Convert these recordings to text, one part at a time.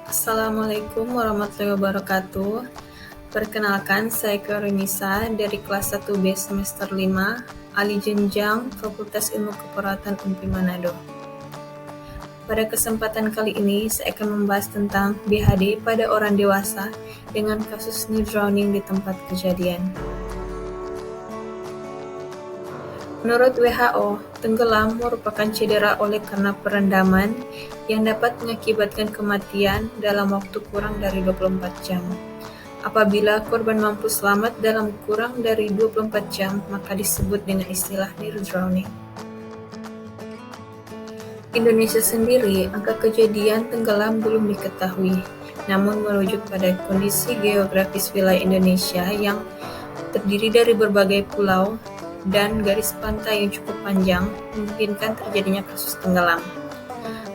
Assalamualaikum warahmatullahi wabarakatuh. Perkenalkan, saya Karenisa dari kelas 1B semester 5, alih jenjang Fakultas Ilmu Keperawatan UNPI Manado. Pada kesempatan kali ini, saya akan membahas tentang BHD pada orang dewasa dengan kasus near drowning di tempat kejadian. Menurut WHO, tenggelam merupakan cedera oleh karena perendaman yang dapat mengakibatkan kematian dalam waktu kurang dari 24 jam. Apabila korban mampu selamat dalam kurang dari 24 jam, maka disebut dengan istilah near drowning. Indonesia sendiri, angka kejadian tenggelam belum diketahui, namun merujuk pada kondisi geografis wilayah Indonesia yang terdiri dari berbagai pulau dan garis pantai yang cukup panjang, memungkinkan terjadinya kasus tenggelam.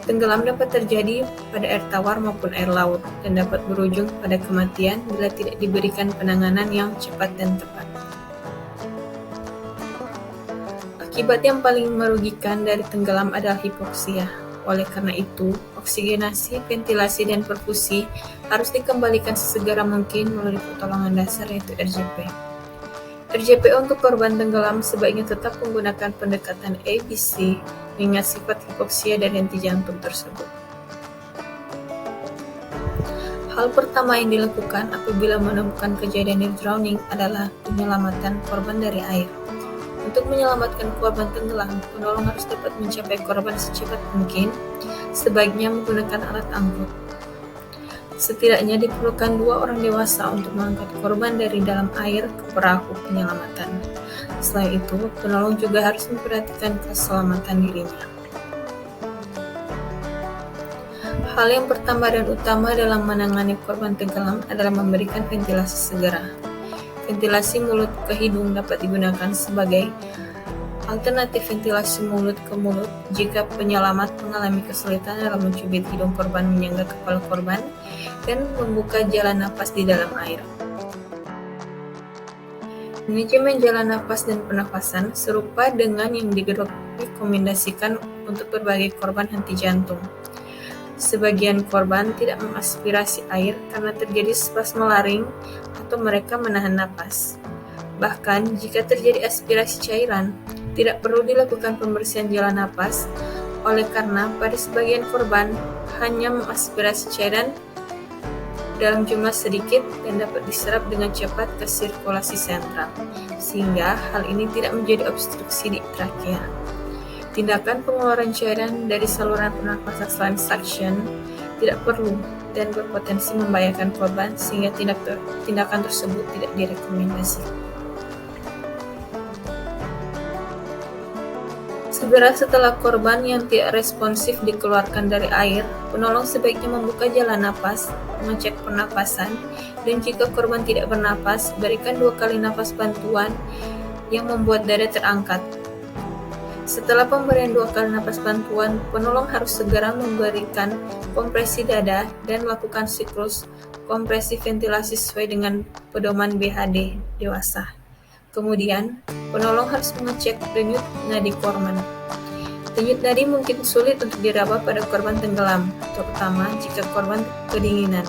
Tenggelam dapat terjadi pada air tawar maupun air laut, dan dapat berujung pada kematian bila tidak diberikan penanganan yang cepat dan tepat. Akibat yang paling merugikan dari tenggelam adalah hipoksia. Oleh karena itu, oksigenasi, ventilasi, dan perfusi harus dikembalikan sesegera mungkin melalui pertolongan dasar yaitu RJP. RJP untuk korban tenggelam sebaiknya tetap menggunakan pendekatan ABC mengingat sifat hipoksia dan henti jantung tersebut. Hal pertama yang dilakukan apabila menemukan kejadian near drowning adalah penyelamatan korban dari air. Untuk menyelamatkan korban tenggelam, penolong harus dapat mencapai korban secepat mungkin, sebaiknya menggunakan alat angkut. Setidaknya diperlukan 2 orang dewasa untuk mengangkat korban dari dalam air ke perahu penyelamatan. Selain itu, penolong juga harus memperhatikan keselamatan dirinya. Hal yang pertama dan utama dalam menangani korban tenggelam adalah memberikan ventilasi segera. Ventilasi mulut ke hidung dapat digunakan sebagai alternatif ventilasi mulut ke mulut jika penyelamat mengalami kesulitan dalam mencubit hidung korban menyangga kepala korban dan membuka jalan napas di dalam air. Manajemen jalan napas dan pernafasan serupa dengan yang direkomendasikan untuk berbagai korban henti jantung. Sebagian korban tidak mengaspirasi air karena terjadi spasme laring atau mereka menahan napas. Bahkan jika terjadi aspirasi cairan, tidak perlu dilakukan pembersihan jalan napas, oleh karena pada sebagian korban hanya mengaspirasi cairan dalam jumlah sedikit dan dapat diserap dengan cepat ke sirkulasi sentral, sehingga hal ini tidak menjadi obstruksi di trakea. Tindakan pengeluaran cairan dari saluran pernafasan selain suction tidak perlu dan berpotensi membahayakan korban, sehingga tindakan tersebut tidak direkomendasikan. Segera setelah korban yang tidak responsif dikeluarkan dari air, penolong sebaiknya membuka jalan napas, mengecek pernapasan, dan jika korban tidak bernapas, berikan 2 kali napas bantuan yang membuat dada terangkat. Setelah pemberian 2 kali napas bantuan, penolong harus segera memberikan kompresi dada dan melakukan siklus kompresi ventilasi sesuai dengan pedoman BHD dewasa. Kemudian, penolong harus mengecek denyut nadi korban. Denyut nadi mungkin sulit untuk diraba pada korban tenggelam, terutama jika korban kedinginan.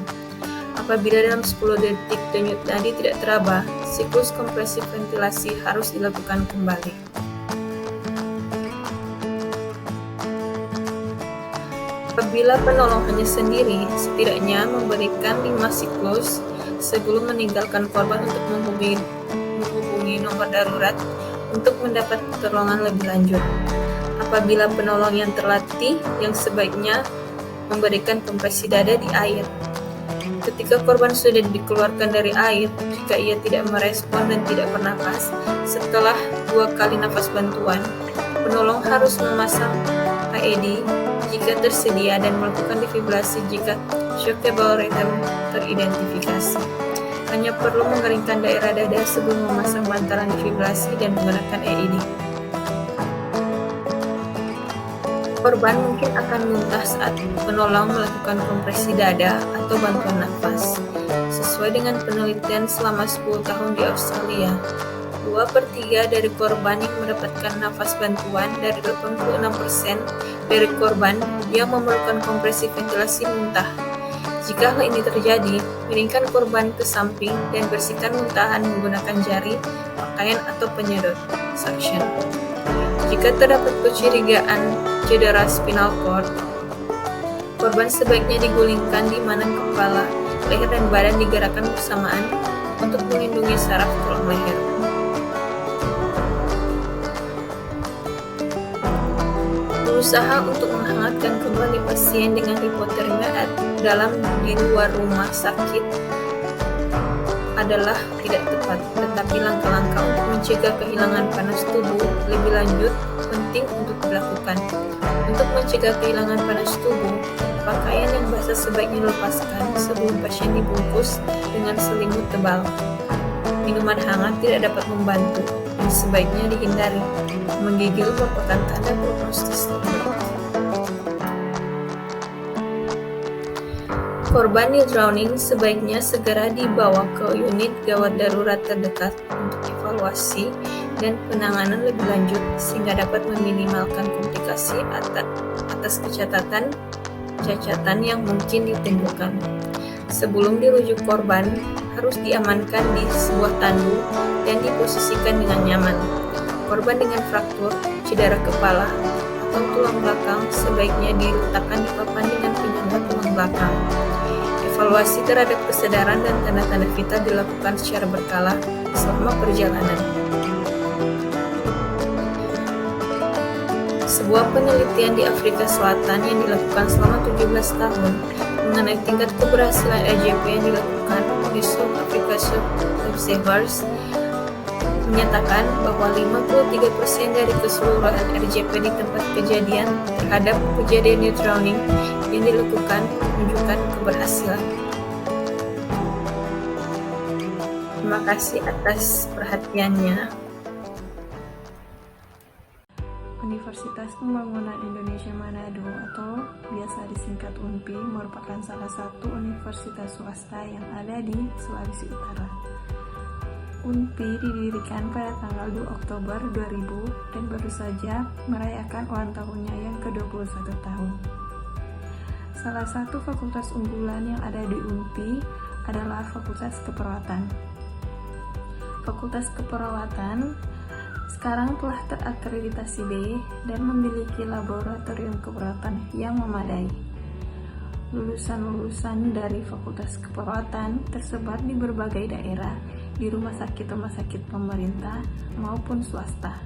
Apabila dalam 10 detik denyut nadi tidak teraba, siklus kompresi ventilasi harus dilakukan kembali. Apabila penolong hanya sendiri, setidaknya memberikan 5 siklus sebelum meninggalkan korban untuk menghubungi nomor darurat untuk mendapat pertolongan lebih lanjut. Apabila penolong yang terlatih, yang sebaiknya memberikan kompresi dada di air. Ketika korban sudah dikeluarkan dari air, jika ia tidak merespon dan tidak bernapas, setelah 2 kali nafas bantuan, penolong harus memasang AED jika tersedia dan melakukan defibrillasi jika shockable rhythm teridentifikasi. Hanya perlu mengeringkan daerah dada sebelum memasang bantalan defibrillasi dan menggunakan AED. Korban mungkin akan muntah saat penolong melakukan kompresi dada atau bantuan nafas. Sesuai dengan penelitian selama 10 tahun di Australia, 2/3 dari korban yang mendapatkan nafas bantuan dari 86% dari korban yang memerlukan kompresi ventilasi muntah. Jika hal ini terjadi, miringkan korban ke samping dan bersihkan muntahan menggunakan jari, pakaian, atau penyedot suction. Jika terdapat kecurigaan cedera spinal cord, korban sebaiknya digulingkan di mana kepala, leher, dan badan digerakkan bersamaan untuk melindungi saraf tulang leher. Berusaha untuk menghangatkan kembali pasien dengan hipotermia di luar rumah sakit adalah tidak tepat, tetapi langkah-langkah untuk mencegah kehilangan panas tubuh lebih lanjut penting untuk dilakukan. Untuk mencegah kehilangan panas tubuh, pakaian yang basah sebaiknya dilepaskan sebelum pasien dibungkus dengan selimut tebal. Minuman hangat tidak dapat membantu dan sebaiknya dihindari. Menggigil merupakan tanda prognostis terbaik. Korban near drowning sebaiknya segera dibawa ke unit gawat darurat terdekat untuk evaluasi dan penanganan lebih lanjut sehingga dapat meminimalkan komplikasi atas cacatan yang mungkin ditimbulkan. Sebelum dirujuk, korban harus diamankan di sebuah tandu dan diposisikan dengan nyaman. Korban dengan fraktur, cedera kepala, atau tulang belakang sebaiknya diletakkan di papan dengan penyangga tulang belakang. Evaluasi terhadap kesadaran dan tanda-tanda vital dilakukan secara berkala selama perjalanan. Sebuah penelitian di Afrika Selatan yang dilakukan selama 17 tahun mengenai tingkat keberhasilan RJP yang dilakukan oleh South Africa Life Savers menyatakan bahwa 53% dari keseluruhan RJP di tempat kejadian terhadap kejadian near drowning yang dilakukan menunjukkan keberhasilan. Terima kasih atas perhatiannya. Universitas Pembangunan Indonesia Manado atau biasa disingkat UNPI merupakan salah satu universitas swasta yang ada di Sulawesi Utara. UNPI didirikan pada tanggal 2 Oktober 2000 dan baru saja merayakan ulang tahunnya yang ke-21 tahun. Salah satu fakultas unggulan yang ada di UNPI adalah Fakultas Keperawatan. Fakultas Keperawatan sekarang telah terakreditasi B dan memiliki laboratorium keperawatan yang memadai. Lulusan-lulusan dari Fakultas Keperawatan tersebar di berbagai daerah di rumah sakit pemerintah maupun swasta.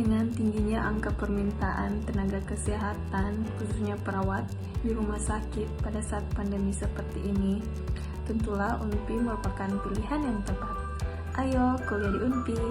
Dengan tingginya angka permintaan tenaga kesehatan, khususnya perawat, di rumah sakit pada saat pandemi seperti ini, tentulah UNPI merupakan pilihan yang tepat. Ayo kuliah di UNPI!